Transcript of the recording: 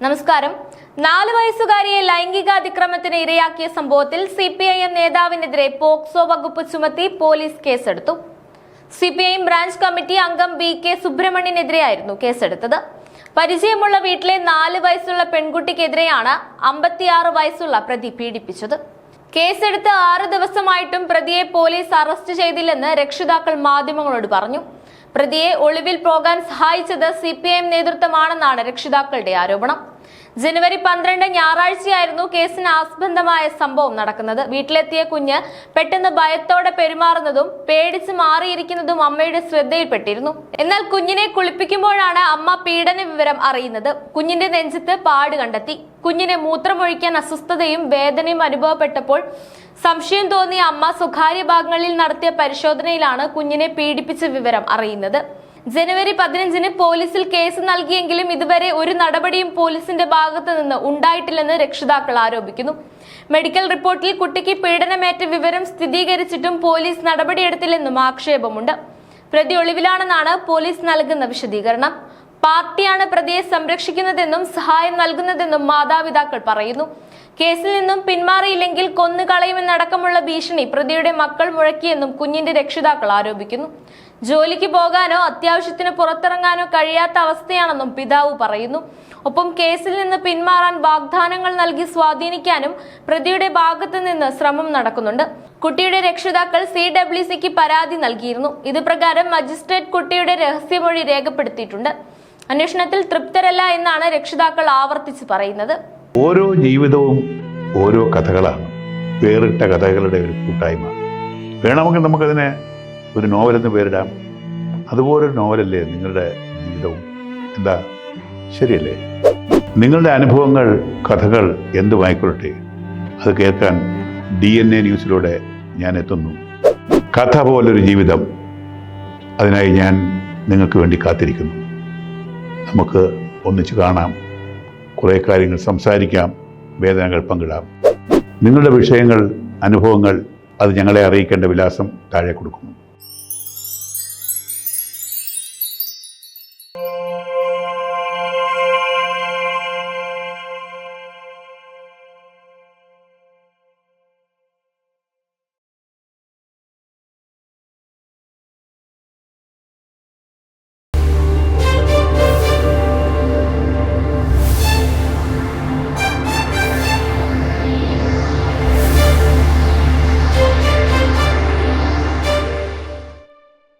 നമസ്കാരം. 4 വയസ്സുകാരിയെ ലൈംഗികാതിക്രമത്തിന് ഇരയാക്കിയ സംഭവത്തിൽ CPIM നേതാവിനെതിരെ പോക്സോ വകുപ്പ് ചുമത്തി പോലീസ് കേസെടുത്തു. CPIM ബ്രാഞ്ച് കമ്മിറ്റി അംഗം BK സുബ്രഹ്മണ്യനെതിരെയായിരുന്നു കേസെടുത്തത്. പരിചയമുള്ള വീട്ടിലെ 4 വയസ്സുള്ള പെൺകുട്ടിക്കെതിരെയാണ് 56 വയസ്സുള്ള പ്രതി പീഡിപ്പിച്ചത്. കേസെടുത്ത് 6 ദിവസമായിട്ടും പ്രതിയെ പോലീസ് അറസ്റ്റ് ചെയ്തില്ലെന്ന് രക്ഷിതാക്കൾ മാധ്യമങ്ങളോട് പറഞ്ഞു. പ്രതിയെ ഒളിവിൽ പോകാൻ സഹായിച്ചത് CPIM നേതൃത്വമാണെന്നാണ് രക്ഷിതാക്കളുടെ ആരോപണം. ജനുവരി 12 ഞായറാഴ്ചയായിരുന്നു കേസിന് ആസ്പദമായ സംഭവം നടക്കുന്നത്. വീട്ടിലെത്തിയ കുഞ്ഞ് പെട്ടെന്ന് ഭയത്തോടെ പെരുമാറുന്നതും പേടിച്ച് മാറിയിരിക്കുന്നതും അമ്മയുടെ ശ്രദ്ധയിൽപ്പെട്ടിരുന്നു. എന്നാൽ കുഞ്ഞിനെ കുളിപ്പിക്കുമ്പോഴാണ് അമ്മ പീഡന വിവരം അറിയുന്നത്. കുഞ്ഞിന്റെ നെഞ്ചത്ത് പാട് കണ്ടെത്തി. കുഞ്ഞിനെ മൂത്രമൊഴിക്കാൻ അസ്വസ്ഥതയും വേദനയും അനുഭവപ്പെട്ടപ്പോൾ സംശയം തോന്നിയ അമ്മ സ്വകാര്യ ഭാഗങ്ങളിൽ നടത്തിയ പരിശോധനയിലാണ് കുഞ്ഞിനെ പീഡിപ്പിച്ച വിവരം അറിയുന്നത്. ജനുവരി 15 പോലീസിൽ കേസ് നൽകിയെങ്കിലും ഇതുവരെ ഒരു നടപടിയും പോലീസിന്റെ ഭാഗത്ത് നിന്ന് ഉണ്ടായിട്ടില്ലെന്ന് രക്ഷിതാക്കൾ ആരോപിക്കുന്നു. മെഡിക്കൽ റിപ്പോർട്ടിൽ കുട്ടിക്ക് പീഡനമേറ്റ വിവരം സ്ഥിരീകരിച്ചിട്ടും പോലീസ് നടപടിയെടുത്തില്ലെന്നും ആക്ഷേപമുണ്ട്. പ്രതി ഒളിവിലാണെന്നാണ് പോലീസ് നൽകുന്ന വിശദീകരണം. പാർട്ടിയാണ് പ്രതിയെ സംരക്ഷിക്കുന്നതെന്നും സഹായം നൽകുന്നതെന്നും മാതാപിതാക്കൾ പറയുന്നു. കേസിൽ നിന്നും പിന്മാറിയില്ലെങ്കിൽ കൊന്നുകളയുമെന്നടക്കമുള്ള ഭീഷണി പ്രതിയുടെ മക്കൾ മുഴക്കിയെന്നും കുഞ്ഞിന്റെ രക്ഷിതാക്കൾ ആരോപിക്കുന്നു. ജോലിക്ക് പോകാനോ അത്യാവശ്യത്തിന് പുറത്തിറങ്ങാനോ കഴിയാത്ത അവസ്ഥയാണെന്നും പിതാവ് പറയുന്നു. ഒപ്പം കേസിൽ നിന്ന് പിന്മാറാൻ വാഗ്ദാനങ്ങൾ നൽകി സ്വാധീനിക്കാനും പ്രതിയുടെ ഭാഗത്തു നിന്ന് ശ്രമം നടക്കുന്നുണ്ട്. കുട്ടിയുടെ രക്ഷിതാക്കൾ CWCക്ക് പരാതി നൽകിയിരുന്നു. ഇത് പ്രകാരം മജിസ്ട്രേറ്റ് കുട്ടിയുടെ രഹസ്യമൊഴി രേഖപ്പെടുത്തിയിട്ടുണ്ട്. അന്വേഷണത്തിൽ തൃപ്തരല്ല എന്നാണ് രക്ഷിതാക്കൾ ആവർത്തിച്ച് പറയുന്നത്. ഓരോ ജീവിതവും ഓരോ കഥകളാണ്, വേറിട്ട കഥകളുടെ ഒരു കൂട്ടായ്മ. വേണമെങ്കിൽ നമുക്കതിനെ ഒരു നോവലെന്ന് പേരിടാം. അതുപോലൊരു നോവലല്ലേ നിങ്ങളുടെ ജീവിതവും? എന്താ, ശരിയല്ലേ? നിങ്ങളുടെ അനുഭവങ്ങൾ, കഥകൾ എന്തുമായിക്കൊള്ളട്ടെ, അത് കേൾക്കാൻ DNA ന്യൂസിലൂടെ ഞാൻ എത്തുന്നു. കഥ പോലൊരു ജീവിതം, അതിനായി ഞാൻ നിങ്ങൾക്ക് വേണ്ടി കാത്തിരിക്കുന്നു. നമുക്ക് ഒന്നിച്ച് കാണാം, കുറേ കാര്യങ്ങൾ സംസാരിക്കാം, വേദനകൾ പങ്കിടാം. നിങ്ങളുടെ വിഷയങ്ങൾ, അനുഭവങ്ങൾ അത് ഞങ്ങളെ അറിയിക്കേണ്ട വിലാസം താഴെ കൊടുക്കുന്നു.